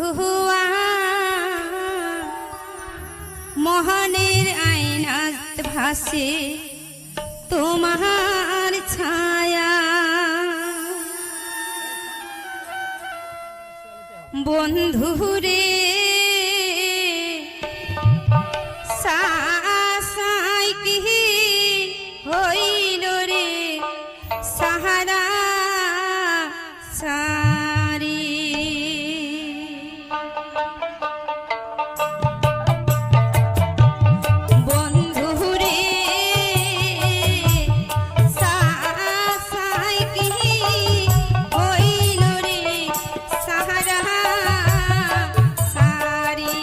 বন্ধুয়া মোহনের আয়নাত ভাসে তোমার ছায়া বন্ধুরে সাই কি হইল রে সাহারা সারি বন্ধুরে সাই কি হইল রে সাহারা সারি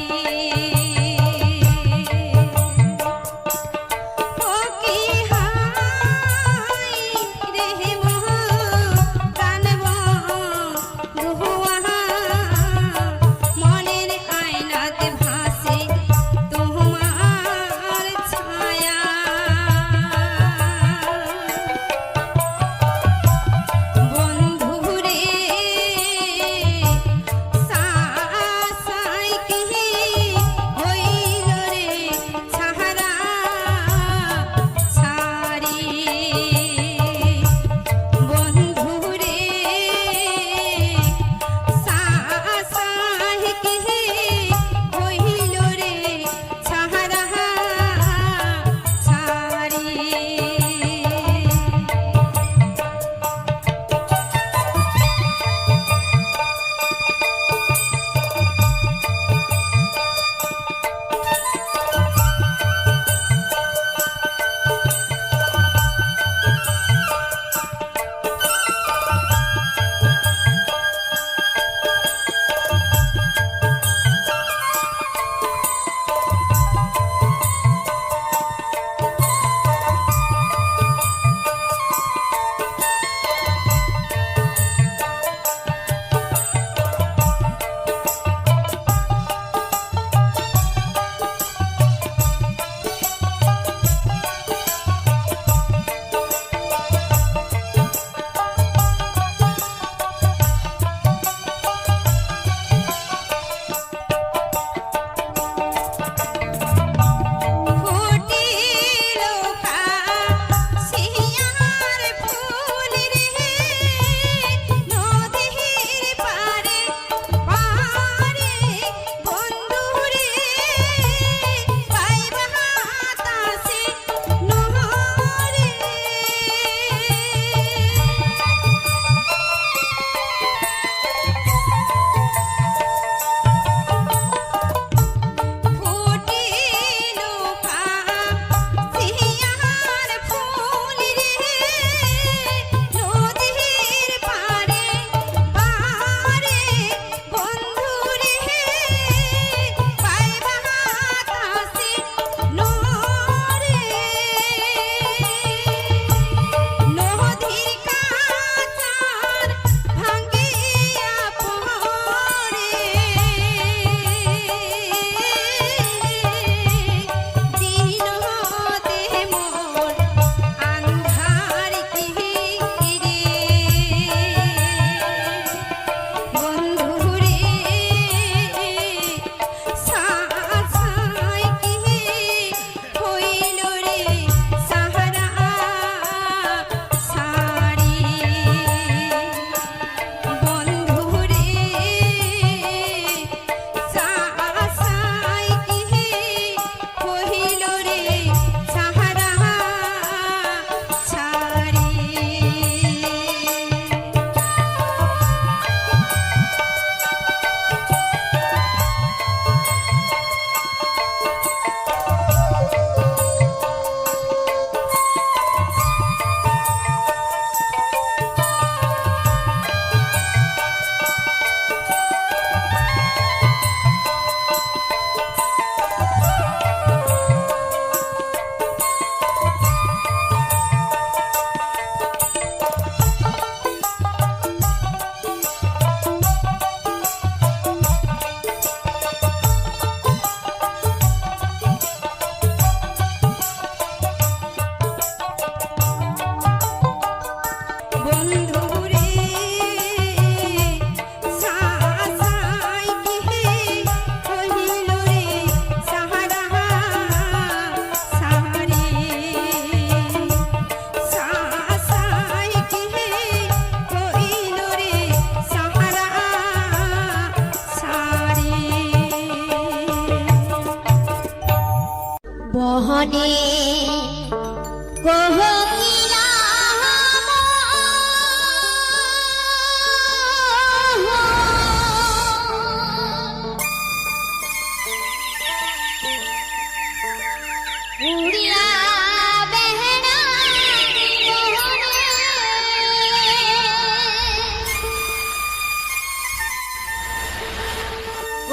মোহনে কোকিলা উড়িয়া বেহনা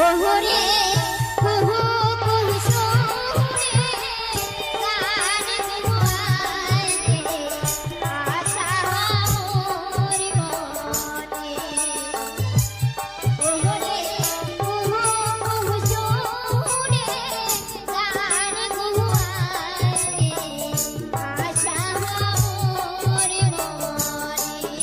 ওহরে কুহু কুহু সোরে গান গুয়ায় আশা মোর মনে ওহরে কুহু কুহু সোরে গান গুয়ায় আশা মোর মনে।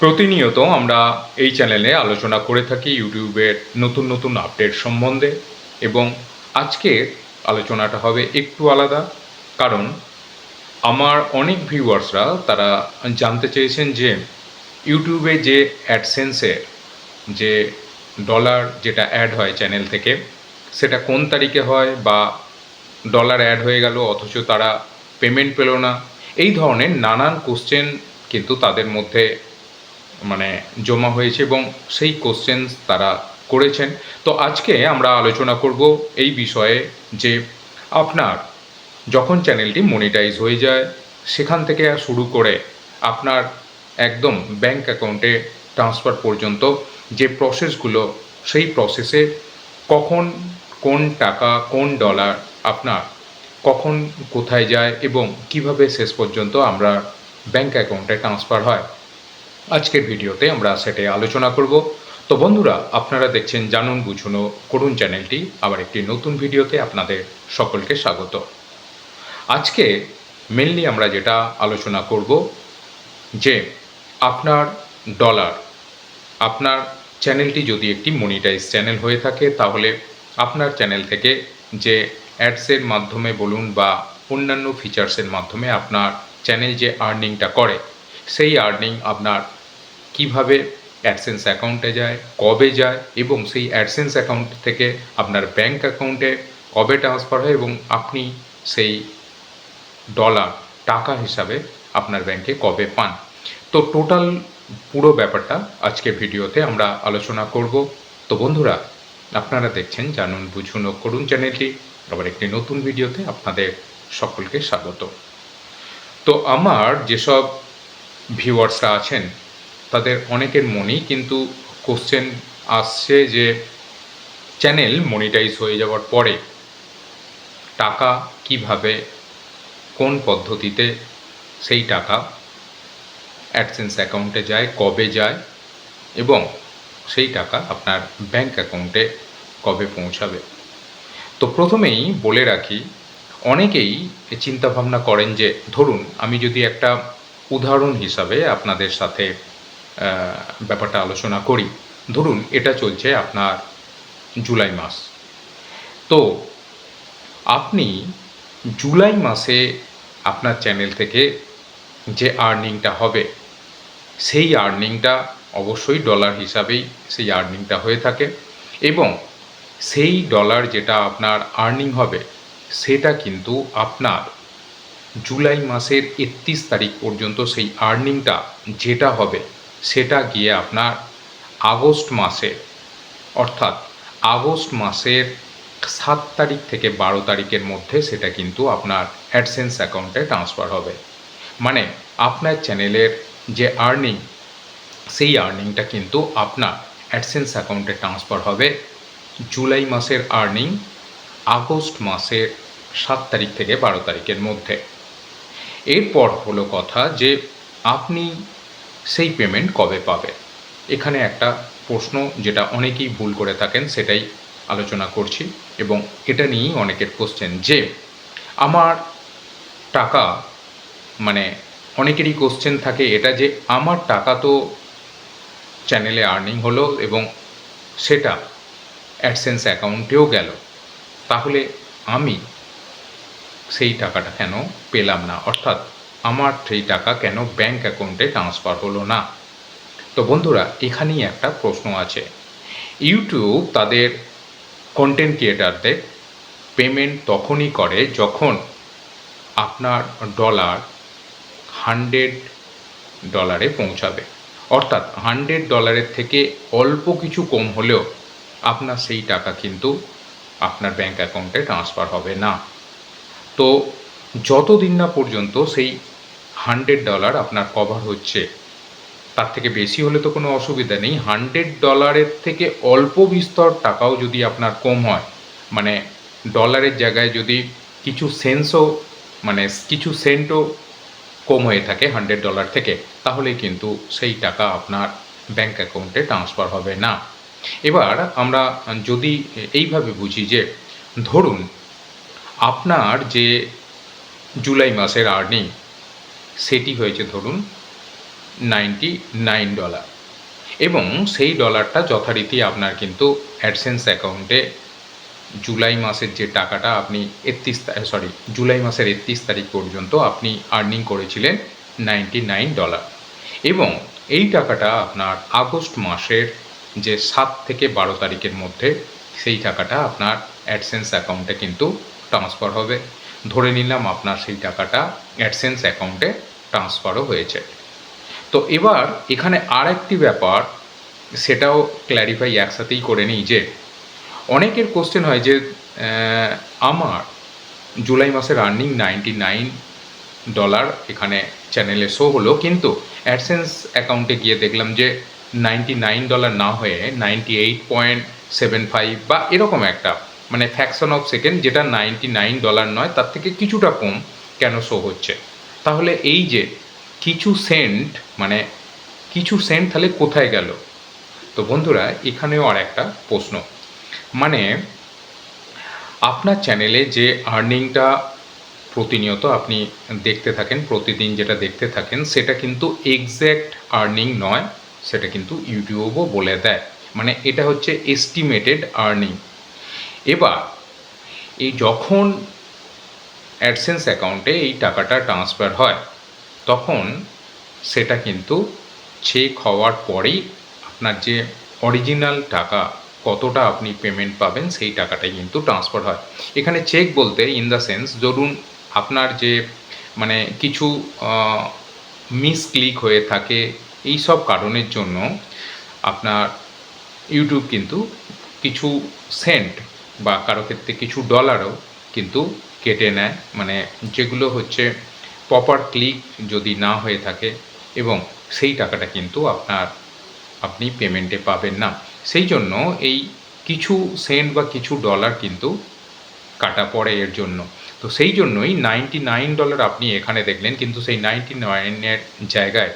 প্রতিনিয়ত আমরা এই চ্যানেলে আলোচনা করে থাকি ইউটিউবের নতুন নতুন আপডেট সম্বন্ধে, এবং আজকের আলোচনাটা হবে একটু আলাদা। কারণ আমার অনেক ভিউয়ার্সরা তারা জানতে চেয়েছেন যে ইউটিউবে যে অ্যাডসেন্সের যে ডলার যেটা অ্যাড হয় চ্যানেল থেকে, সেটা কোন তারিখে হয়, বা ডলার অ্যাড হয়ে গেল অথচ তারা পেমেন্ট পেল না। এই ধরনের নানান কোশ্চেন কিন্তু তাদের মধ্যে জমা হয়েছে, এবং সেই কোশ্চেন তারা করেছেন। তো আজকে আমরা আলোচনা করব এই বিষয়ে যে আপনার যখন চ্যানেলটি মনিটাইজ হয়ে যায় সেখান থেকে শুরু করে আপনার একদম ব্যাংক অ্যাকাউন্টে ট্রান্সফার পর্যন্ত যে প্রসেসগুলো, সেই প্রসেসে কখন কোন টাকা কোন ডলার আপনার কখন কোথায় যায় এবং কিভাবে শেষ পর্যন্ত আমরা ব্যাংক অ্যাকাউন্টে ট্রান্সফার হয়, আজকের ভিডিওতে আমরা সেটাই আলোচনা করব। তো বন্ধুরা, আপনারা দেখছেন জানুন বুঝুন ও করুন চ্যানেলটি, আবার একটি নতুন ভিডিওতে আপনাদের সকলকে স্বাগত। আজকে মেনলি আমরা যেটা আলোচনা করব যে আপনার ডলার, আপনার চ্যানেলটি যদি একটি মনিটাইজ চ্যানেল হয়ে থাকে তাহলে আপনার চ্যানেল থেকে যে অ্যাডসের মাধ্যমে বলুন বা অন্যান্য ফিচার্সের মাধ্যমে আপনার চ্যানেল যে আর্নিংটা করে, সেই আর্নিং আপনার কিভাবে অ্যাডসেন্স অ্যাকাউন্টে যায়, কবে যায়, এবং সেই অ্যাডসেন্স অ্যাকাউন্ট থেকে আপনার ব্যাংক অ্যাকাউন্টে কবে ট্রান্সফার হয় এবং আপনি সেই ডলার টাকা হিসাবে আপনার ব্যাংকে কবে পান। তো টোটাল পুরো ব্যাপারটা আজকের ভিডিওতে আমরা আলোচনা করব। তো বন্ধুরা, আপনারা দেখছেন জানুন বুঝুন ও করুন চ্যানেলটি, আবার একটি নতুন ভিডিওতে আপনাদের সকলকে স্বাগত। তো আমার যেসব ভিউয়ার্সরা আছেন তাদের অনেকের মনেই কিন্তু কোশ্চেন আসছে যে চ্যানেল মনিটাইজ হয়ে যাওয়ার পরে টাকা কিভাবে, কোন পদ্ধতিতে সেই টাকা অ্যাডসেন্স অ্যাকাউন্টে যায়, কবে যায়, এবং সেই টাকা আপনার ব্যাংক অ্যাকাউন্টে কবে পৌঁছাবে। তো প্রথমেই বলে রাখি, অনেকেই চিন্তাভাবনা করেন যে ধরুন আমি যদি একটা উদাহরণ হিসাবে আপনাদের সাথে ব্যাপারটা আলোচনা করি। ধরুন এটা চলছে আপনার জুলাই মাস। তো আপনি জুলাই মাসে আপনার চ্যানেল থেকে যে আর্নিংটা হবে, সেই আর্নিংটা অবশ্যই ডলার হিসাবেই সেই আর্নিংটা হয়ে থাকে, এবং সেই ডলার যেটা আপনার আর্নিং হবে সেটা কিন্তু আপনার জুলাই মাসের 31 তারিখ পর্যন্ত সেই আর্নিংটা যেটা হবে সেটা গিয়ে আপনার আগস্ট মাসে, অর্থাৎ আগস্ট মাসের 7 তারিখ থেকে 12 তারিখের মধ্যে সেটা কিন্তু আপনার অ্যাডসেন্স অ্যাকাউন্টে ট্রান্সফার হবে। মানে আপনার চ্যানেলের যে আর্নিং, সেই আর্নিংটা কিন্তু আপনার অ্যাডসেন্স অ্যাকাউন্টে ট্রান্সফার হবে জুলাই মাসের আর্নিং আগস্ট মাসের 7 তারিখ থেকে 12 তারিখের মধ্যে। এরপর হলো কথা যে আপনি সেই পেমেন্ট কবে পাবেন। এখানে একটা প্রশ্ন যেটা অনেকেই ভুল করে থাকেন সেটাই আলোচনা করছি, এবং এটা নিয়েই অনেকের কোশ্চেন যে আমার টাকা, অনেকেরই কোশ্চেন থাকে এটা যে আমার টাকা তো চ্যানেলে আর্নিং হলো এবং সেটা অ্যাডসেন্স অ্যাকাউন্টেও গেল, তাহলে আমি সেই টাকাটা কেন পেলাম না, অর্থাৎ আমার সেই টাকা কেন ব্যাংক অ্যাকাউন্টে ট্রান্সফার হলো না। তো বন্ধুরা, এখানেই একটা প্রশ্ন আছে। ইউটিউব তাদের কন্টেন্ট ক্রিয়েটারদের পেমেন্ট তখনই করে যখন আপনার ডলার 100 ডলারে পৌঁছাবে, অর্থাৎ 100 ডলারের থেকে অল্প কিছু কম হলেও আপনার সেই টাকা কিন্তু আপনার ব্যাংক অ্যাকাউন্টে ট্রান্সফার হবে না। তো যতদিন না পর্যন্ত সেই 100 ডলার আপনার কভার হচ্ছে, তার থেকে বেশি হলে তো কোনো অসুবিধা নেই। 100 ডলারের থেকে অল্প বিস্তর টাকাও যদি আপনার কম হয়, ডলারের জায়গায় যদি কিছু সেন্টও কম হয়ে থাকে 100 ডলার থেকে, তাহলে কিন্তু সেই টাকা আপনার ব্যাংক অ্যাকাউন্টে ট্রান্সফার হবে না। এবার আমরা যদি এইভাবে বুঝি যে ধরুন আপনার যে জুলাই মাসের আর্নিং সেটি হয়েছে ধরুন $99 এবং সেই ডলারটা যথারীতি আপনার কিন্তু অ্যাডসেন্স অ্যাকাউন্টে জুলাই মাসের যে টাকাটা আপনি জুলাই মাসের 31 তারিখ পর্যন্ত আপনি আর্নিং করেছিলেন $99 এবং এই টাকাটা আপনার আগস্ট মাসের যে 7 থেকে 12 তারিখের মধ্যে সেই টাকাটা আপনার অ্যাডসেন্স অ্যাকাউন্টে কিন্তু ট্রান্সফার হবে। ধরে নিলাম আপনার সেই টাকাটা অ্যাডসেন্স অ্যাকাউন্টে ট্রান্সফারও হয়েছে। তো এবার এখানে আর একটি ব্যাপার, সেটাও ক্ল্যারিফাই একসাথেই করে নিই যে অনেকের কোশ্চেন হয় যে আমার জুলাই মাসের আর্নিং $99 এখানে চ্যানেলে শো হলো, কিন্তু অ্যাডসেন্স অ্যাকাউন্টে গিয়ে দেখলাম যে $99 না হয়ে 98.75 বা এরকম একটা মানে ফ্র্যাকশন অফ সেকেন্ড, যেটা $99 নয় তার থেকে কিছুটা কম কেন শো হচ্ছে। তাহলে এই যে কিছু সেন্ট তাহলে কোথায় গেল? তো বন্ধুরা, এখানেও আর একটা প্রশ্ন, মানে আপনার চ্যানেলে যে আর্নিংটা প্রতিনিয়ত আপনি দেখতে থাকেন, প্রতিদিন যেটা দেখতে থাকেন, সেটা কিন্তু এক্স্যাক্ট আর্নিং নয়, সেটা কিন্তু ইউটিউবও বলে দেয়, মানে এটা হচ্ছে এস্টিমেটেড আর্নিং। এবার এই যখন অ্যাডসেন্স অ্যাকাউন্টে এই টাকাটা ট্রান্সফার হয় তখন সেটা কিন্তু চেক হওয়ার পরেই আপনার যে অরিজিনাল টাকা কতটা আপনি পেমেন্ট পাবেন সেই টাকাটাই কিন্তু ট্রান্সফার হয়। এখানে চেক বলতে ইন দ্য সেন্স, ধরুন আপনার যে মানে কিছু মিসক্লিক হয়ে থাকে, এই সব কারণের জন্য আপনার ইউটিউব কিন্তু কিছু সেন্ট বা কারো ক্ষেত্রে কিছু ডলারও কিন্তু কেটে নেয়, মানে যেগুলো হচ্ছে প্রপার ক্লিক যদি না হয়ে থাকে, এবং সেই টাকাটা কিন্তু আপনি পেমেন্টে পাবেন না। সেই জন্য এই কিছু সেন্ট বা কিছু ডলার কিন্তু কাটা পড়ে এর জন্য। তো সেই জন্যই $99 আপনি এখানে দেখলেন, কিন্তু সেই 99-এর জায়গায়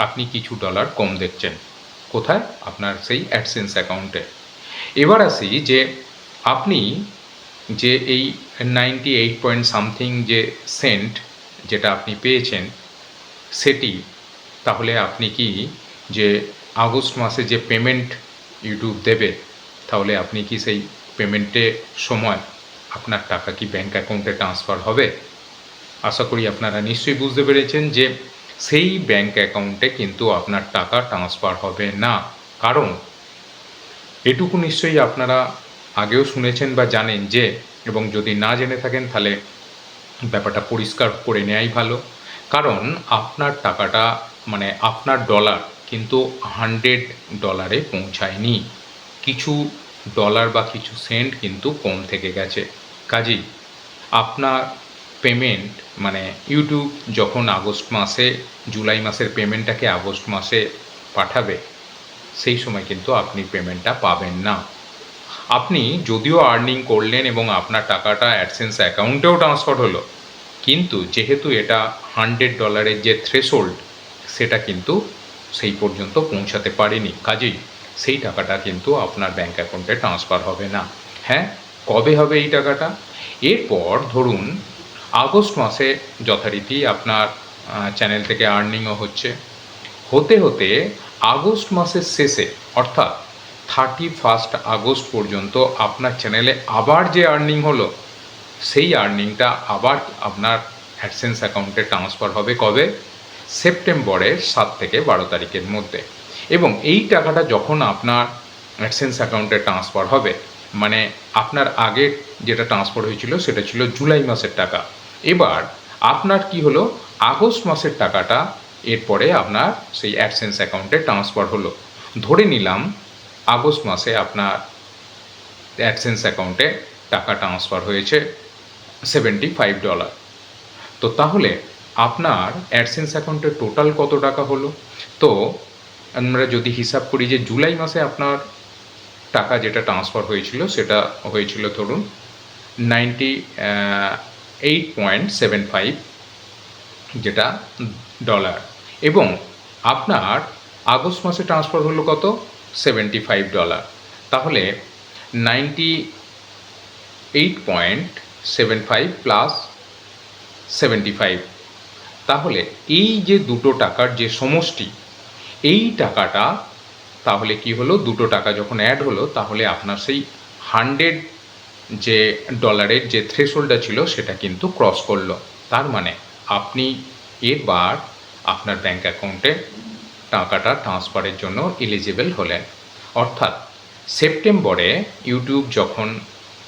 আপনি কিছু ডলার কম দেখছেন। কোথায়? আপনার সেই অ্যাডসেন্স অ্যাকাউন্টে। এবার আসি যে আপনি যে এই 98 পয়েন্ট সামথিং যে সেন্ট যেটা আপনি পেয়েছেন সেটি, তাহলে আপনি কি যে আগস্ট মাসে যে পেমেন্ট ইউটিউব দেবে, তাহলে আপনি কি সেই পেমেন্টের সময় আপনার টাকা কি ব্যাঙ্ক অ্যাকাউন্টে ট্রান্সফার হবে? আশা করি আপনারা নিশ্চয়ই বুঝতে পেরেছেন যে সেই ব্যাঙ্ক অ্যাকাউন্টে কিন্তু আপনার টাকা ট্রান্সফার হবে না। কারণ এটুকু নিশ্চয়ই আপনারা আগেও শুনেছেন বা জানেন যে, এবং যদি না জেনে থাকেন তাহলে ব্যাপারটা পরিষ্কার করে নেওয়াই ভালো। কারণ আপনার টাকাটা মানে আপনার ডলার কিন্তু $100 পৌঁছায়নি, কিছু ডলার বা কিছু সেন্ট কিন্তু কম থেকে গেছে। কাজেই আপনার পেমেন্ট মানে ইউটিউব যখন আগস্ট মাসে জুলাই মাসের পেমেন্টটাকে আগস্ট মাসে পাঠাবে, সেই সময় কিন্তু আপনি পেমেন্টটা পাবেন না। আপনি যদিও আর্নিং করলেন এবং আপনার টাকাটা অ্যাডসেন্স অ্যাকাউন্টেও ট্রান্সফার হলো, কিন্তু যেহেতু এটা $100 যে থ্রেশহোল্ড, সেটা কিন্তু সেই পর্যন্ত পৌঁছাতে পারেনি, কাজেই সেই টাকাটা কিন্তু আপনার ব্যাঙ্ক অ্যাকাউন্টে ট্রান্সফার হবে না। হ্যাঁ, কবে হবে এই টাকাটা? এরপর ধরুন আগস্ট মাসে যথারীতি আপনার চ্যানেল থেকে আর্নিংও হতে হতে আগস্ট মাসের শেষে অর্থাৎ 31 আগস্ট পর্যন্ত আপনার চ্যানেলে আবার যে আর্নিং হলো, সেই আর্নিংটা আবার আপনার অ্যাডসেন্স অ্যাকাউন্টে ট্রান্সফার হবে কবে? সেপ্টেম্বরের 7 থেকে 12 তারিখের মধ্যে। এবং এই টাকাটা যখন আপনার অ্যাডসেন্স অ্যাকাউন্টে ট্রান্সফার হবে, মানে আপনার আগে যেটা ট্রান্সফার হয়েছিল সেটা ছিল জুলাই মাসের টাকা, এবার আপনার কি হলো, আগস্ট মাসের টাকাটা এরপরে আপনার সেই অ্যাডসেন্স অ্যাকাউন্টে ট্রান্সফার হলো। ধরে নিলাম আগস্ট মাসে আপনার অ্যাডসেন্স অ্যাকাউন্টে টাকা ট্রান্সফার হয়েছে $75। তো তাহলে আপনার অ্যাডসেন্স অ্যাকাউন্টে টোটাল কত টাকা হলো? তো আমরা যদি হিসাব করি যে জুলাই মাসে আপনার টাকা যেটা ট্রান্সফার হয়েছিল সেটা হয়েছিল ধরুন 98.75 যেটা ডলার, এবং আপনার আগস্ট মাসে ট্রান্সফার হলো কত? $75। তাহলে 98.75 প্লাস 75, তাহলে এই যে দুটো টাকার যে সমষ্টি এই টাকাটা তাহলে কি হলো, দুটো টাকা যখন অ্যাড হলো তাহলে আপনার সেই 100 যে ডলারের যে থ্রেশহোল্ডটা ছিল সেটা কিন্তু ক্রস করলো। তার মানে আপনি এবার আপনার ব্যাঙ্ক অ্যাকাউন্টে টাকাটা ট্রান্সফারের জন্য এলিজিবল হলেন। অর্থাৎ সেপ্টেম্বরে ইউটিউব যখন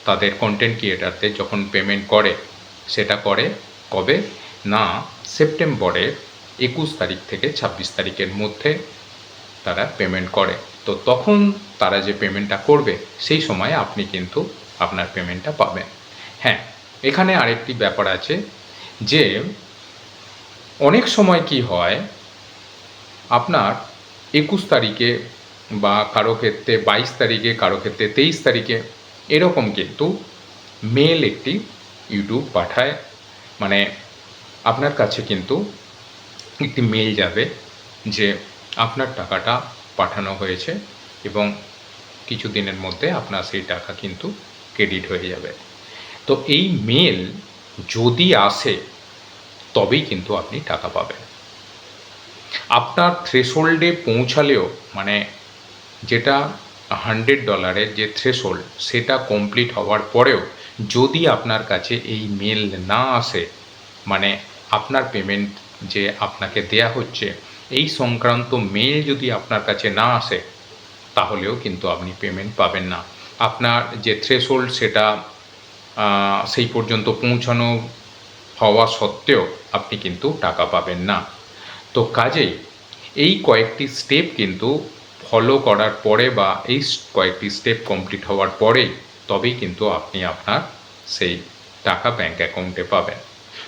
তাদের কন্টেন্ট ক্রিয়েটারদের যখন পেমেন্ট করে, সেটা করে কবে না, সেপ্টেম্বরের 21 তারিখ থেকে 26 তারিখের মধ্যে তারা পেমেন্ট করে। তো তখন তারা যে পেমেন্টটা করবে সেই সময় আপনি কিন্তু আপনার পেমেন্টটা পাবেন। হ্যাঁ, এখানে আরেকটি ব্যাপার আছে যে অনেক সময় কি হয়, আপনার 21 তারিখে বা কারো ক্ষেত্রে 22 তারিখে, কারো ক্ষেত্রে 23 তারিখে এরকম কিন্তু মেল একটি ইউটিউব পাঠায়, মানে আপনার কাছে কিন্তু একটি মেল যাবে যে আপনার টাকাটা পাঠানো হয়েছে এবং কিছু দিনের মধ্যে আপনার সেই টাকা কিন্তু ক্রেডিট হয়ে যাবে। তো এই মেল যদি আসে তবেই কিন্তু আপনি টাকা পাবেন। আপনার থ্রেশহোল্ডে পৌঁছালেও, মানে যেটা $100 যে থ্রেশহোল্ড সেটা কমপ্লিট হওয়ার পরেও যদি আপনার কাছে এই মেল না আসে, মানে আপনার পেমেন্ট যে আপনাকে দেয়া হচ্ছে এই সংক্রান্ত মেল যদি আপনার কাছে না আসে, তাহলেও কিন্তু আপনি পেমেন্ট পাবেন না। আপনার যে থ্রেশহোল্ড সেটা সেই পর্যন্ত পৌঁছানো হওয়া সত্ত্বেও আপনি কিন্তু টাকা পাবেন না। তো কাজেই এই কয়েকটি স্টেপ কিন্তু ফলো করার পরে বা এই কয়েকটি স্টেপ কমপ্লিট হওয়ার পরেই তবেই কিন্তু আপনি আপনার সেই টাকা ব্যাঙ্ক অ্যাকাউন্টে পাবেন।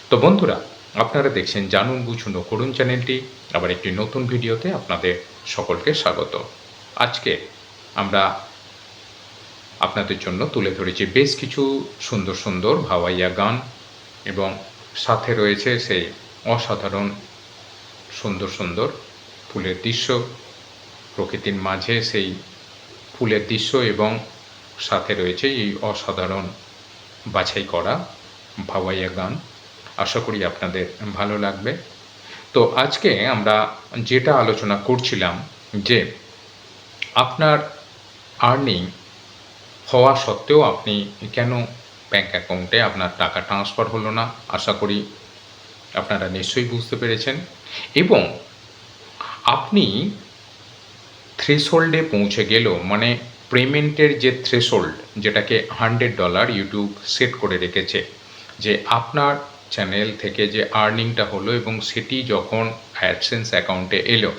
তো বন্ধুরা, আপনারা দেখছেন জানুন বুঝুন ও করুন চ্যানেলটি, আবার একটি নতুন ভিডিওতে আপনাদের সকলকে স্বাগত। আজকে আমরা আপনাদের জন্য তুলে ধরেছি বেশ কিছু সুন্দর সুন্দর ভাওয়াইয়া গান এবং সাথে রয়েছে সেই অসাধারণ সুন্দর সুন্দর ফুলের দৃশ্য, প্রকৃতির মাঝে সেই ফুলের দৃশ্য এবং সাথে রয়েছে এই অসাধারণ বাছাই করা ভাওয়াইয়া গান। আশা করি আপনাদের ভালো লাগবে। তো আজকে আমরা যেটা আলোচনা করছিলাম যে আপনার আর্নিং হওয়া সত্ত্বেও আপনি কেন ব্যাঙ্ক অ্যাকাউন্টে আপনার টাকা ট্রান্সফার হলো না, আশা করি আপনারা নিশ্চয়ই বুঝতে পেরেছেন। এবং আপনি থ্রেশহোল্ডে পৌঁছে গেলেও, মানে পেমেন্টের যে থ্রেশহোল্ড যেটাকে $100 ইউটিউব সেট করে রেখেছে, যে আপনার চ্যানেল থেকে যে আর্নিংটা হলো এবং সেটি যখন অ্যাডসেন্স অ্যাকাউন্টে এলো,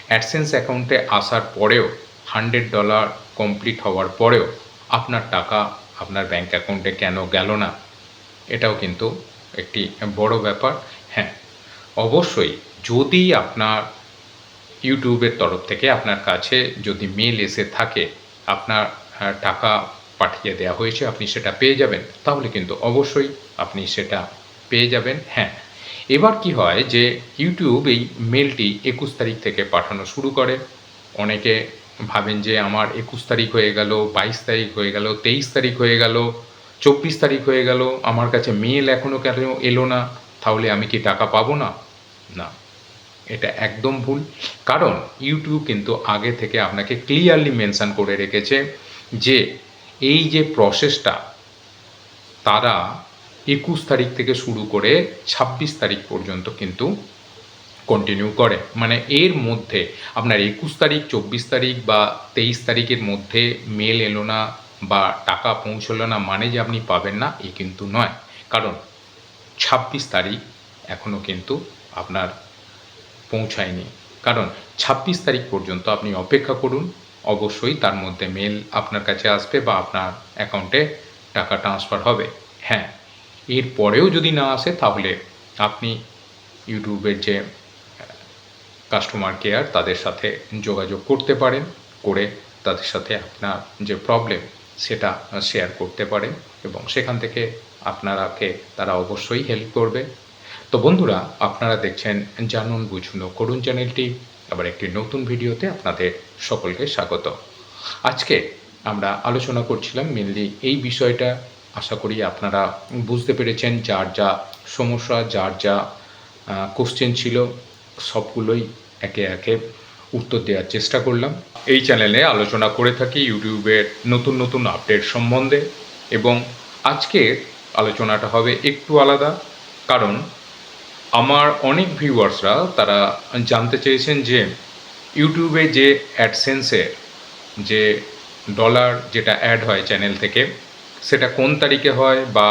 অ্যাডসেন্স অ্যাকাউন্টে আসার পরেও $100 কমপ্লিট হওয়ার পরেও আপনার টাকা আপনার ব্যাঙ্ক অ্যাকাউন্টে কেন গেল না, এটাও কিন্তু একটি বড় ব্যাপার। হ্যাঁ, অবশ্যই যদি আপনার ইউটিউবের তরফ থেকে আপনার কাছে যদি মেল এসে থাকে আপনার টাকা পাঠিয়ে দেওয়া হয়েছে, আপনি সেটা পেয়ে যাবেন, তাহলে কিন্তু অবশ্যই আপনি সেটা পেয়ে যাবেন। হ্যাঁ, এবার কি হয় যে ইউটিউব এই মেলটি 21 তারিখ থেকে পাঠানো শুরু করে। অনেকে ভাবেন যে আমার 21 তারিখ হয়ে গেল, 22 তারিখ হয়ে গেল, 23 তারিখ হয়ে গেল, 24 তারিখ হয়ে গেল, আমার কাছে মেল এখনও কেন এলো না, তাহলে আমি কি টাকা পাবো না? না, এটা একদম ভুল। কারণ ইউটিউব কিন্তু আগে থেকে আপনাকে ক্লিয়ারলি মেনশন করে রেখেছে যে এই যে প্রসেসটা তারা 21 তারিখ থেকে শুরু করে 26 তারিখ পর্যন্ত কিন্তু কন্টিনিউ করে। মানে এর মধ্যে আপনার 21 তারিখ, 24 তারিখ বা 23 তারিখের মধ্যে মেল এলো না বা টাকা পৌঁছলো না মানে যে আপনি পাবেন না, এ কিন্তু নয়। কারণ 26 তারিখ এখনও কিন্তু আপনার পৌঁছায়নি। কারণ 26 তারিখ পর্যন্ত আপনি অপেক্ষা করুন, অবশ্যই তার মধ্যে মেল আপনার কাছে আসবে বা আপনার অ্যাকাউন্টে টাকা ট্রান্সফার হবে। হ্যাঁ, এর পরেও যদি না আসে তাহলে আপনি ইউটিউবের যে কাস্টমার কেয়ার তাদের সাথে যোগাযোগ করতে পারেন, করে তাদের সাথে আপনার যে প্রবলেম সেটা শেয়ার করতে পারেন এবং সেখান থেকে আপনারাকে তারা অবশ্যই হেল্প করবে। তো বন্ধুরা, আপনারা দেখছেন জানুন বুঝুন ও করুন চ্যানেলটি, আবার একটি নতুন ভিডিওতে আপনাদের সকলকে স্বাগত। আজকে আমরা আলোচনা করছিলাম মেনলি এই বিষয়টা। আশা করি আপনারা বুঝতে পেরেছেন, যার যা সমস্যা, যার যা কোশ্চেন ছিল সবগুলোই একে একে উত্তর দেওয়ার চেষ্টা করলাম। এই চ্যানেলে আলোচনা করে থাকি ইউটিউবের নতুন নতুন আপডেট সম্বন্ধে, এবং আজকের আলোচনাটা হবে একটু আলাদা, কারণ আমার অনেক ভিউয়ার্সরা তারা জানতে চেয়েছেন যে ইউটিউবে যে অ্যাডসেন্সের যে ডলার যেটা অ্যাড হয় চ্যানেল থেকে, সেটা কোন তারিখে হয়, বা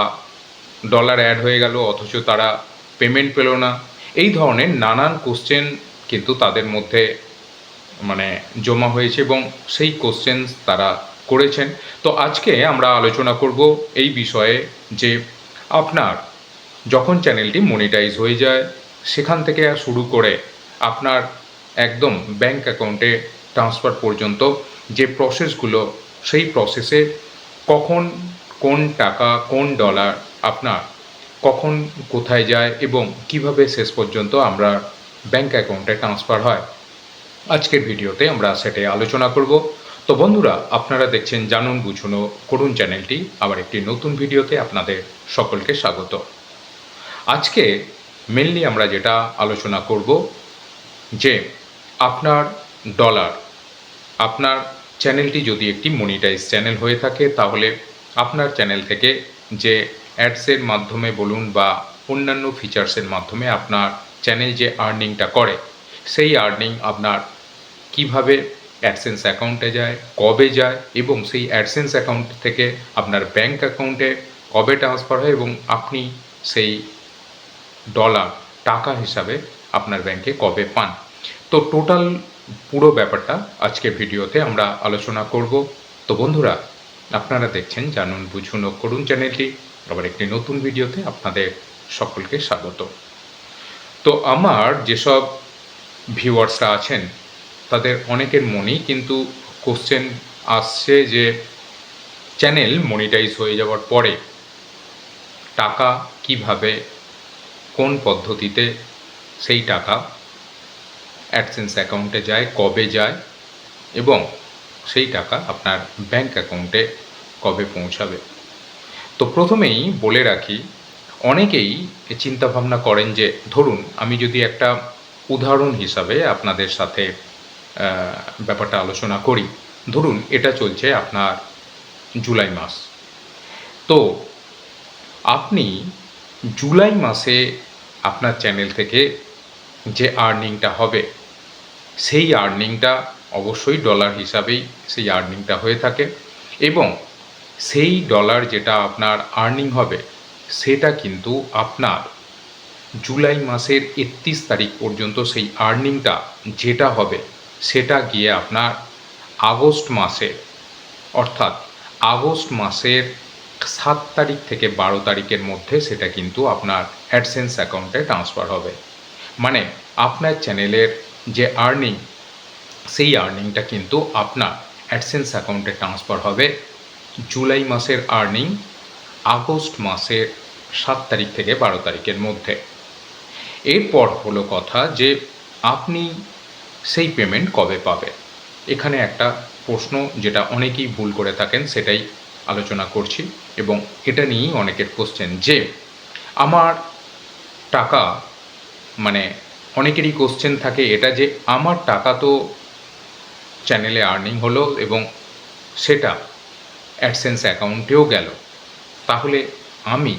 ডলার অ্যাড হয়ে গেল অথচ তারা পেমেন্ট পেল না। এই ধরনের নানান কোশ্চেন কিন্তু তাদের মধ্যে জমা হয়েছে, এবং সেই কোশ্চেন তারা করেছেন। তো আজকে আমরা আলোচনা করব এই বিষয়ে যে আপনার যখন চ্যানেলটি মনিটাইজ হয়ে যায় সেখান থেকে শুরু করে আপনার একদম ব্যাংক অ্যাকাউন্টে ট্রান্সফার পর্যন্ত যে প্রসেসগুলো, সেই প্রসেসে কখন কোন টাকা কোন ডলার আপনার কখন কোথায় যায় এবং কিভাবে শেষ পর্যন্ত আমরা ব্যাংক অ্যাকাউন্টে ট্রান্সফার হয়, আজকের ভিডিওতে আমরা সেটাই আলোচনা করব। তো বন্ধুরা, আপনারা দেখছেন জানুন বুঝুন করুন চ্যানেলটি, আবার একটি নতুন ভিডিওতে আপনাদের সকলকে স্বাগত। আজকে মেনলি আমরা যেটা আলোচনা করব যে আপনার ডলার, আপনার চ্যানেলটি যদি একটি মনিটাইজ চ্যানেল হয়ে থাকে তাহলে আপনার চ্যানেল থেকে যে অ্যাডসের মাধ্যমে বলুন বা অন্যান্য ফিচার্সের মাধ্যমে আপনার চ্যানেল যে আর্নিংটা করে, সেই আর্নিং আপনার কিভাবে অ্যাডসেন্স অ্যাকাউন্টে যায়, কবে যায়, এবং সেই অ্যাডসেন্স অ্যাকাউন্ট থেকে আপনার ব্যাংক অ্যাকাউন্টে কবে ট্রান্সফার হয় এবং আপনি সেই ডলার টাকা হিসাবে আপনার ব্যাংকে কবে পান। তো টোটাল পুরো ব্যাপারটা আজকে ভিডিওতে আমরা আলোচনা করব। তো বন্ধুরা, আপনারা দেখছেন জানুন বুঝুন ও করুন চ্যানেলটি, আবার একটি নতুন ভিডিওতে আপনাদের সকলকে স্বাগত। তো আমার যেসব ভিউয়ার্সরা আছেন তাদের অনেকের মনেই কিন্তু কোশ্চেন আসছে যে চ্যানেল মনিটাইজ হয়ে যাওয়ার পরে টাকা কিভাবে, কোন পদ্ধতিতে সেই টাকা অ্যাডসেন্স অ্যাকাউন্টে যায়, কবে যায়, এবং সেই টাকা আপনার ব্যাংক অ্যাকাউন্টে কবে পৌঁছাবে। তো প্রথমেই বলে রাখি, অনেকেই চিন্তাভাবনা করেন যে ধরুন আমি যদি একটা উদাহরণ হিসাবে আপনাদের সাথে ব্যাপারটা আলোচনা করি। ধরুন এটা চলছে আপনার জুলাই মাস। তো আপনি জুলাই মাসে আপনার চ্যানেল থেকে যে আর্নিংটা হবে সেই আর্নিংটা অবশ্যই ডলার হিসাবেই সেই আর্নিংটা হয়ে থাকে, এবং সেই ডলার যেটা আপনার আর্নিং হবে সেটা কিন্তু আপনার জুলাই মাসের 31 তারিখ পর্যন্ত সেই আর্নিংটা যেটা হবে সেটা গিয়ে আপনার আগস্ট মাসে, অর্থাৎ আগস্ট মাসের 7 তারিখ থেকে 12 তারিখের মধ্যে সেটা কিন্তু আপনার অ্যাডসেন্স অ্যাকাউন্টে ট্রান্সফার হবে। মানে আপনার চ্যানেলের যে আর্নিং, সেই আর্নিংটা কিন্তু আপনার অ্যাডসেন্স অ্যাকাউন্টে ট্রান্সফার হবে জুলাই মাসের আর্নিং আগস্ট মাসের 7 তারিখ থেকে 12 তারিখের মধ্যে। এরপর হলো কথা যে আপনি সেই পেমেন্ট কবে পাবেন। এখানে একটা প্রশ্ন যেটা অনেকেই ভুল করে থাকেন সেটাই আলোচনা করছি, এবং এটা নিয়েই অনেকের কোশ্চেন যে আমার টাকা, অনেকেরই কোশ্চেন থাকে এটা যে আমার টাকা তো চ্যানেলে আর্নিং হলো এবং সেটা অ্যাডসেন্স অ্যাকাউন্টেও গেল, তাহলে আমি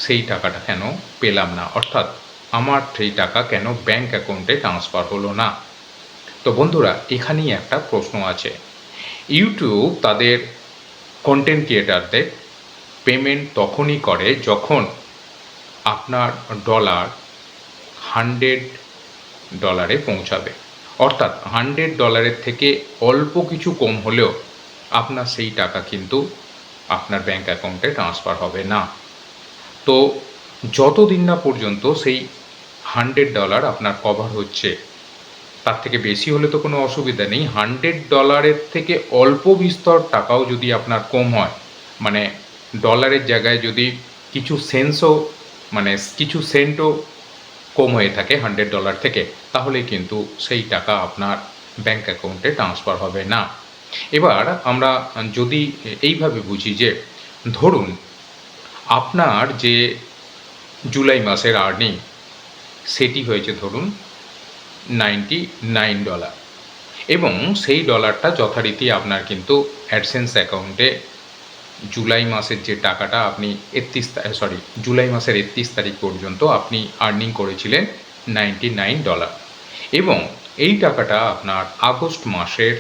সেই টাকাটা কেন পেলাম না, অর্থাৎ আমার সেই টাকা কেন ব্যাংক অ্যাকাউন্টে ট্রান্সফার হলো না। তো বন্ধুরা, এখানেই একটা প্রশ্ন আছে। ইউটিউব তাদের কন্টেন্ট ক্রিয়েটারদের পেমেন্ট তখনই করে যখন আপনার ডলার $100 পৌঁছাবে, অর্থাৎ $100 থেকে অল্প কিছু কম হলেও আপনার সেই টাকা কিন্তু আপনার ব্যাংক অ্যাকাউন্টে ট্রান্সফার হবে না। তো যতদিন না পর্যন্ত সেই $100 আপনার কভার হচ্ছে, তার থেকে বেশি হলে তো কোনো অসুবিধা নেই। $100 থেকে অল্প বিস্তর টাকাও যদি আপনার কম হয়, ডলারের জায়গায় যদি কিছু সেন্টও কম হয়ে থাকে $100 থেকে, তাহলে কিন্তু সেই টাকা আপনার ব্যাংক অ্যাকাউন্টে ট্রান্সফার হবে না। এবার আমরা যদি এইভাবে বুঝি যে ধরুন আপনার যে জুলাই মাসের আর্নিং সেটি হয়েছে ধরুন $99 এবং সেই ডলারটা যথারীতি আপনার কিন্তু অ্যাডসেন্স অ্যাকাউন্টে জুলাই মাসের যে টাকাটা আপনি জুলাই মাসের 31 তারিখ পর্যন্ত আপনি আর্নিং করেছিলেন $99 এবং এই টাকাটা আপনার আগস্ট মাসের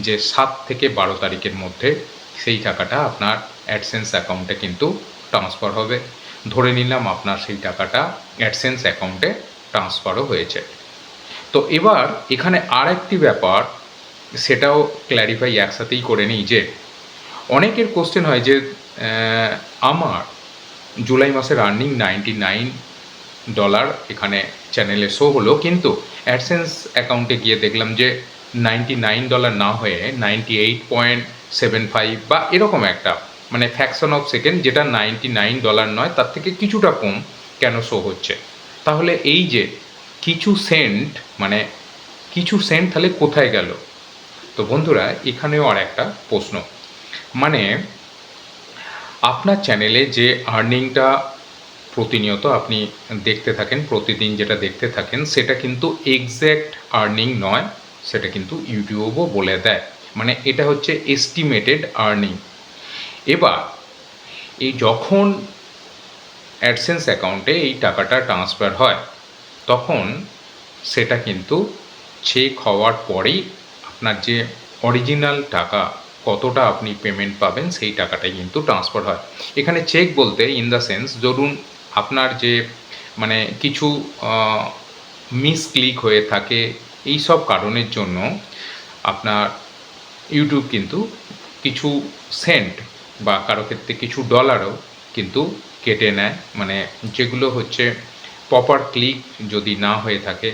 যে 7 থেকে 12 তারিখের মধ্যে সেই টাকাটা আপনার অ্যাডসেন্স অ্যাকাউন্টে কিন্তু ট্রান্সফার হবে। ধরে নিলাম আপনার সেই টাকাটা অ্যাডসেন্স অ্যাকাউন্টে ট্রান্সফারও হয়েছে। তো এবার এখানে আর একটি ব্যাপার, সেটাও ক্ল্যারিফাই একসাথেই করে নিই যে অনেকের কোশ্চেন হয় যে আমার জুলাই মাসের আর্নিং $99 এখানে চ্যানেলে শো হলো, কিন্তু অ্যাডসেন্স অ্যাকাউন্টে গিয়ে দেখলাম যে $99 না হয়ে 98.75 বা এরকম একটা মানে ফ্র্যাকশন অফ সেকেন্ড, যেটা $99 নয় তার থেকে কিছুটা কম কেন শো হচ্ছে। তাহলে এই যে কিছু সেন্ট তাহলে কোথায় গেল? তো বন্ধুরা, এখানেও আর একটা প্রশ্ন, মানে আপনার চ্যানেলে যে আর্নিংটা প্রতিনিয়ত আপনি দেখতে থাকেন, প্রতিদিন যেটা দেখতে থাকেন, সেটা কিন্তু এক্স্যাক্ট আর্নিং নয়, সেটা কিন্তু ইউটিউবও বলে দেয়, মানে এটা হচ্ছে এস্টিমেটেড আর্নিং। এবার এই যখন অ্যাডসেন্স অ্যাকাউন্টে এই টাকাটা ট্রান্সফার হয় তখন সেটা কিন্তু চেক হওয়ার পরেই আপনার যে অরিজিনাল টাকা কতটা আপনি পেমেন্ট পাবেন সেই টাকাটাই কিন্তু ট্রান্সফার হয়। এখানে চেক বলতে ইন দ্য সেন্স, ধরুন আপনার যে মানে কিছু মিস ক্লিক হয়ে থাকে, এই সব কারণের জন্য আপনার ইউটিউব কিন্তু কিছু সেন্ট বা কারো ক্ষেত্রে কিছু ডলারও কিন্তু কেটে নেয়, মানে যেগুলো হচ্ছে প্রপার ক্লিক যদি না হয়ে থাকে,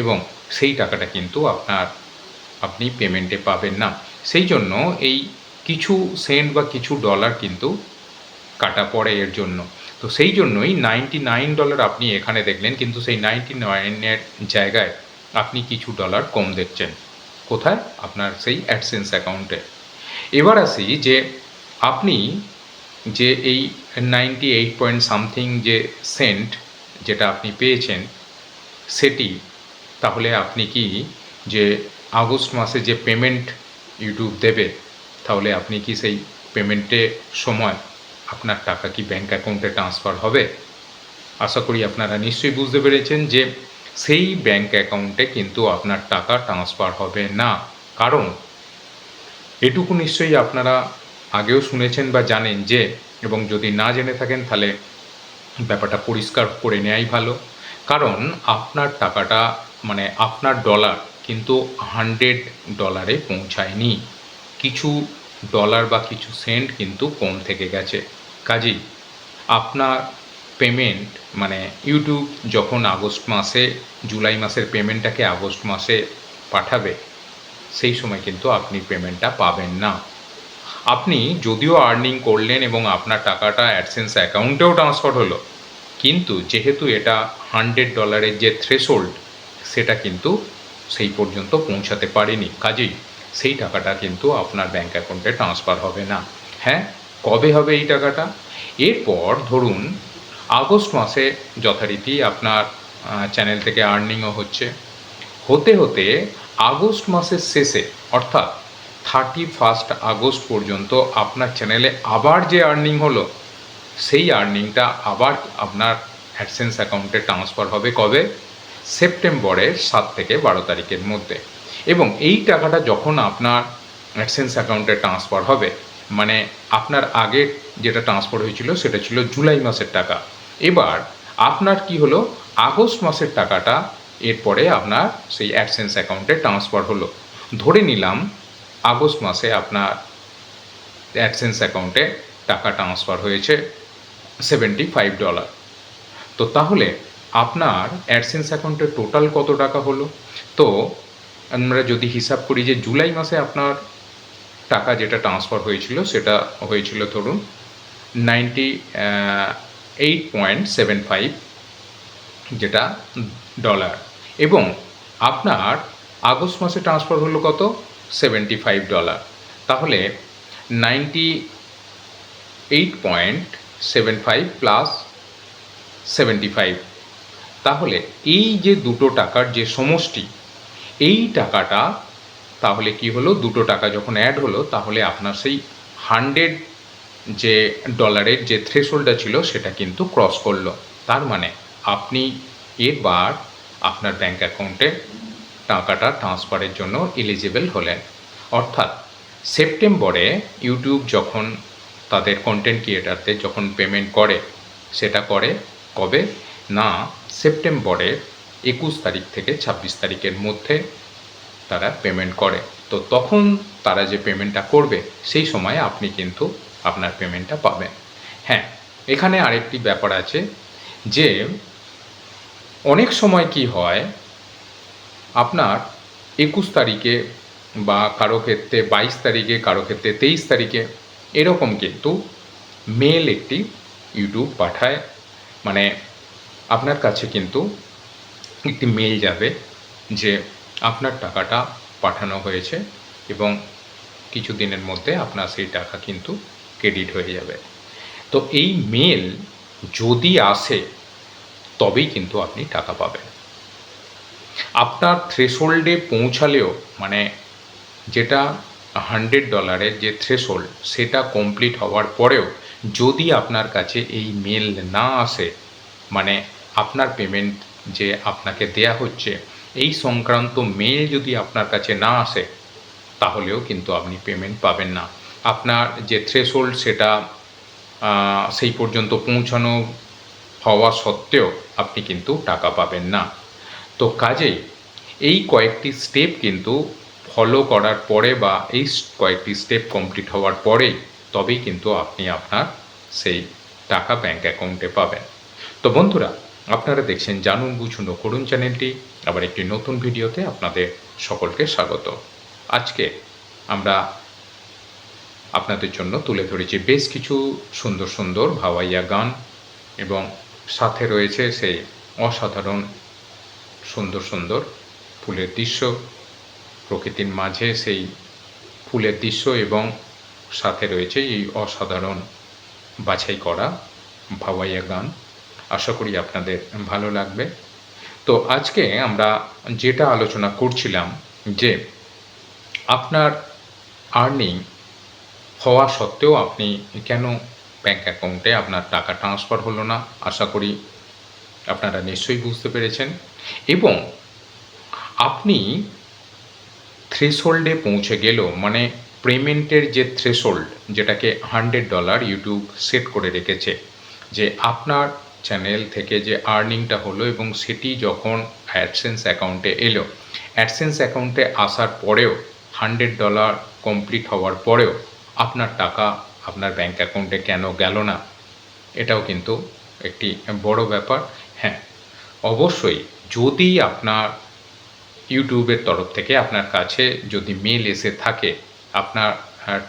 এবং সেই টাকাটা কিন্তু আপনি পেমেন্টে পাবেন না। সেই জন্য এই কিছু সেন্ট বা কিছু ডলার কিন্তু কাটা পড়ে এর জন্য। তো সেই জন্যই $99 আপনি এখানে দেখলেন, কিন্তু সেই 99-এর জায়গায় আপনি কিছু ডলার কম দেখছেন। কোথায়? আপনার সেই অ্যাডসেন্স অ্যাকাউন্টে। এবার আসি যে আপনি যে এই 98 পয়েন্ট সামথিং যে সেন্ট যেটা আপনি পেয়েছেন, সেটি তাহলে আপনি কি যে আগস্ট মাসে যে পেমেন্ট ইউটিউব দেবে, তাহলে আপনি কি সেই পেমেন্টের সময় আপনার টাকা কি ব্যাঙ্ক অ্যাকাউন্টে ট্রান্সফার হবে? আশা করি আপনারা নিশ্চয়ই বুঝতে পেরেছেন যে সেই ব্যাঙ্ক অ্যাকাউন্টে কিন্তু আপনার টাকা ট্রান্সফার হবে না। কারণ এটুকু নিশ্চয়ই আপনারা আগেও শুনেছেন বা জানেন যে, এবং যদি না জেনে থাকেন তাহলে ব্যাপারটা পরিষ্কার করে নেওয়াই ভালো। কারণ আপনার টাকাটা মানে আপনার ডলার কিন্তু $100 পৌঁছায়নি, কিছু ডলার বা কিছু সেন্ট কিন্তু কম থেকে গেছে। কাজেই আপনার পেমেন্ট মানে ইউটিউব যখন আগস্ট মাসে জুলাই মাসের পেমেন্টটাকে আগস্ট মাসে পাঠাবে, সেই সময় কিন্তু আপনি পেমেন্টটা পাবেন না। আপনি যদিও আর্নিং করলেন এবং আপনার টাকাটা অ্যাডসেন্স অ্যাকাউন্টেও ট্রান্সফার হলো, কিন্তু যেহেতু এটা $100 যে থ্রেশহোল্ড, সেটা কিন্তু সেই পর্যন্ত পৌঁছাতে পারেনি, কাজেই সেই টাকাটা কিন্তু আপনার ব্যাঙ্ক অ্যাকাউন্টে ট্রান্সফার হবে না। হ্যাঁ, কবে হবে এই টাকাটা? এরপর ধরুন আগস্ট মাসে যথারীতি আপনার চ্যানেল থেকে আর্নিংও হতে হতে আগস্ট মাসের শেষে অর্থাৎ 31 আগস্ট পর্যন্ত আপনার চ্যানেলে আবার যে আর্নিং হলো, সেই আর্নিংটা আবার আপনার অ্যাডসেন্স অ্যাকাউন্টে ট্রান্সফার হবে কবে? সেপ্টেম্বরের 7 থেকে 12 তারিখের মধ্যে। এবং এই টাকাটা যখন আপনার অ্যাডসেন্স অ্যাকাউন্টে ট্রান্সফার হবে, মানে আপনার আগে যেটা ট্রান্সফার হয়েছিল সেটা ছিল জুলাই মাসের টাকা, এবার আপনার কি হলো, আগস্ট মাসের টাকাটা এরপরে আপনার সেই অ্যাডসেন্স অ্যাকাউন্টে ট্রান্সফার হলো। ধরে নিলাম আগস্ট মাসে আপনার অ্যাডসেন্স অ্যাকাউন্টে টাকা ট্রান্সফার হয়েছে $75। তো তাহলে আপনার অ্যাডসেন্স অ্যাকাউন্টে টোটাল কত টাকা হলো? তো আমরা যদি হিসাব করি যে জুলাই মাসে আপনার টাকা যেটা ট্রান্সফার হয়েছিল সেটা হয়েছিল ধরুন 98.75 যেটা ডলার, এবং আপনার আগস্ট মাসে ট্রান্সফার হলো কত? $75। তাহলে 98.75 প্লাস 75, তাহলে এই যে দুটো টাকার যে সমষ্টি, এই টাকাটা তাহলে কি হলো, দুটো টাকা যখন অ্যাড হলো তাহলে আপনার সেই 100 যে ডলারের যে থ্রেশহোল্ডটা ছিল সেটা কিন্তু ক্রস করলো। তার মানে আপনি এবার আপনার ব্যাঙ্ক অ্যাকাউন্টে টাকাটা ট্রান্সফারের জন্য এলিজিবল হলেন। অর্থাৎ সেপ্টেম্বরে ইউটিউব যখন তাদের কন্টেন্ট ক্রিয়েটারদের যখন পেমেন্ট করে, সেটা করে কবে না, সেপ্টেম্বরের 21 তারিখ থেকে 26 তারিখের মধ্যে তারা পেমেন্ট করে। তো তখন তারা যে পেমেন্টটা করবে সেই সময় আপনি কিন্তু আপনার পেমেন্টটা পাবেন। হ্যাঁ, এখানে আরেকটি ব্যাপার আছে যে অনেক সময় কি হয়, আপনার 21 তারিখে বা কারো ক্ষেত্রে 22 তারিখে, কারো ক্ষেত্রে 23 তারিখে এরকম কিন্তু মেল একটি ইউটিউব পাঠায়, মানে আপনার কাছে কিন্তু একটি মেল যাবে যে আপনার টাকাটা পাঠানো হয়েছে এবং কিছু দিনের মধ্যে আপনার সেই টাকা কিন্তু ক্রেডিট হয়ে যাবে। তো এই মেল যদি আসে তবেই কিন্তু আপনি টাকা পাবেন। আপনার থ্রেশহোল্ডে পৌঁছালেও, মানে যেটা $100 যে থ্রেশহোল্ড সেটা কমপ্লিট হওয়ার পরেও যদি আপনার কাছে এই মেল না আসে, মানে আপনার পেমেন্ট যে আপনাকে দেয়া হচ্ছে এই সংক্রান্ত মেল যদি আপনার কাছে না আসে, তাহলেও কিন্তু আপনি পেমেন্ট পাবেন না। আপনার যে থ্রেশহোল্ড সেটা সেই পর্যন্ত পৌঁছানো হওয়া সত্ত্বেও আপনি কিন্তু টাকা পাবেন না। তো কাজেই এই কয়েকটি স্টেপ কিন্তু ফলো করার পরে বা এই কয়েকটি স্টেপ কমপ্লিট হওয়ার পরেই তবেই কিন্তু আপনি আপনার সেই টাকা ব্যাঙ্ক অ্যাকাউন্টে পাবেন। তো বন্ধুরা, আপনারা দেখছেন জানুন বুঝুন ও করুন চ্যানেলটি। আবার একটি নতুন ভিডিওতে আপনাদের সকলকে স্বাগত। আজকে আমরা আপনাদের জন্য তুলে ধরেছি বেশ কিছু সুন্দর সুন্দর ভাওয়াইয়া গান এবং সাথে রয়েছে সেই অসাধারণ সুন্দর সুন্দর ফুলের দৃশ্য, প্রকৃতির মাঝে সেই ফুলের দৃশ্য এবং সাথে রয়েছে এই অসাধারণ বাছাই করা ভাওয়াইয়া গান। আশা করি আপনাদের ভালো লাগবে। তো আজকে আমরা যেটা আলোচনা করছিলাম যে আপনার আর্নিং হওয়া সত্ত্বেও আপনি কেন ব্যাঙ্ক অ্যাকাউন্টে আপনার টাকা ট্রান্সফার হলো না, আশা করি আপনারা নিশ্চয়ই বুঝতে পেরেছেন। এবং আপনি থ্রেশহোল্ডে পৌঁছে গেলেও, মানে পেমেন্টের যে থ্রেশহোল্ড যেটাকে $100 ইউটিউব সেট করে রেখেছে, যে আপনার চ্যানেল থেকে যে আর্নিংটা হলো এবং সেটি যখন অ্যাডসেন্স অ্যাকাউন্টে এলো, অ্যাডসেন্স অ্যাকাউন্টে আসার পরেও $100 কমপ্লিট হওয়ার পরেও আপনার টাকা আপনার ব্যাঙ্ক অ্যাকাউন্টে কেন গেল না, এটাও কিন্তু একটি বড় ব্যাপার। হ্যাঁ, অবশ্যই যদি আপনার ইউটিউবের তরফ থেকে আপনার কাছে যদি মেল এসে থাকে আপনার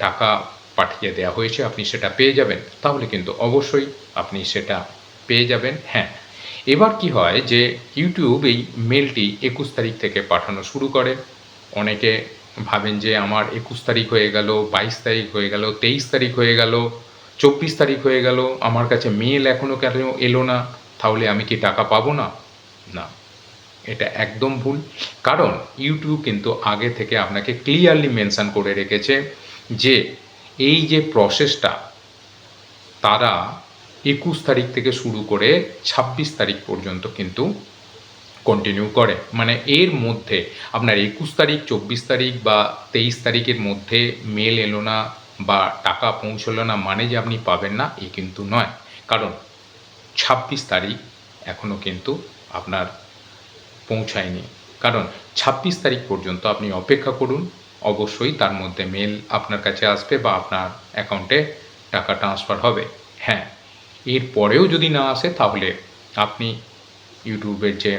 টাকা পাঠিয়ে দেওয়া হয়েছে, আপনি সেটা পেয়ে যাবেন, তাহলে কিন্তু অবশ্যই আপনি সেটা পেয়ে যাবেন। হ্যাঁ, এবার কি হয় যে ইউটিউব এই মেলটি 21 তারিখ থেকে পাঠানো শুরু করে। অনেকে ভাবেন যে আমার 21 তারিখ হয়ে গেল, 22 তারিখ হয়ে গেল, 23 তারিখ হয়ে গেল, 24 তারিখ হয়ে গেল, আমার কাছে মেল এখনও কেন এলো না, তাহলে আমি কি টাকা পাবো না? না, এটা একদম ভুল। কারণ ইউটিউব কিন্তু আগে থেকে আপনাকে ক্লিয়ারলি মেনশন করে রেখেছে যে এই যে প্রসেসটা তারা 21 তারিখ থেকে শুরু করে 26 তারিখ পর্যন্ত কিন্তু কন্টিনিউ করে। মানে এর মধ্যে আপনার 21 তারিখ, 24 তারিখ বা 23 তারিখের মধ্যে মেল এলো না বা টাকা পৌঁছলো না মানে যে আপনি পাবেন না, এ কিন্তু নয়। কারণ 26 তারিখ এখনও কিন্তু আপনার পৌঁছায়নি। কারণ 26 তারিখ পর্যন্ত আপনি অপেক্ষা করুন, অবশ্যই তার মধ্যে মেল আপনার কাছে আসবে বা আপনার অ্যাকাউন্টে টাকা ট্রান্সফার হবে। হ্যাঁ, এর পরেও যদি না আসে তাহলে আপনি ইউটিউবের যে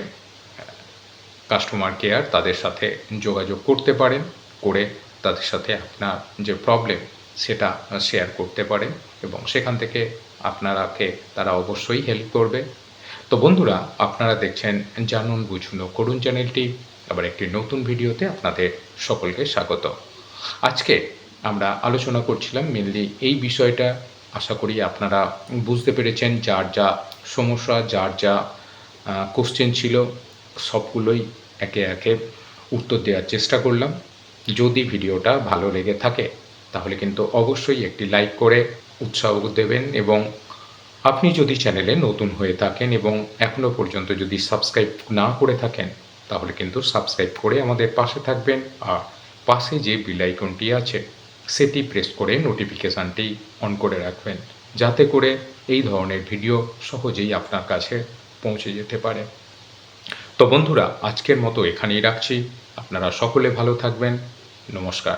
কাস্টমার কেয়ার তাদের সাথে যোগাযোগ করতে পারেন, করে তাদের সাথে আপনার যে প্রবলেম সেটা শেয়ার করতে পারেন এবং সেখান থেকে আপনারাকে তারা অবশ্যই হেল্প করবে। তো বন্ধুরা, আপনারা দেখছেন জানুন বুঝুন ও করুন চ্যানেলটি। আবার একটি নতুন ভিডিওতে আপনাদের সকলকে স্বাগত। আজকে আমরা আলোচনা করছিলাম মেনলি এই বিষয়টা। আশা করি আপনারা বুঝতে পেরেছেন, যার যা সমস্যা, যার যা কোশ্চেন ছিল সবগুলোই একে একে উত্তর দেওয়ার চেষ্টা করলাম। যদি ভিডিওটা ভালো লেগে থাকে তাহলে কিন্তু অবশ্যই একটি লাইক করে উৎসাহ দেবেন, এবং আপনি যদি চ্যানেলে নতুন হয়ে থাকেন এবং এখনও পর্যন্ত যদি সাবস্ক্রাইব না করে থাকেন তাহলে কিন্তু সাবস্ক্রাইব করে আমাদের পাশে থাকবেন, আর পাশে যে বেল আইকনটি আছে সেটি প্রেস করে নোটিফিকেশানটি অন করে রাখবেন, যাতে করে এই ধরনের ভিডিও সহজেই আপনার কাছে পৌঁছে যেতে পারে। তো বন্ধুরা, আজকের মতো এখানেই রাখছি। আপনারা সকলে ভালো থাকবেন। নমস্কার।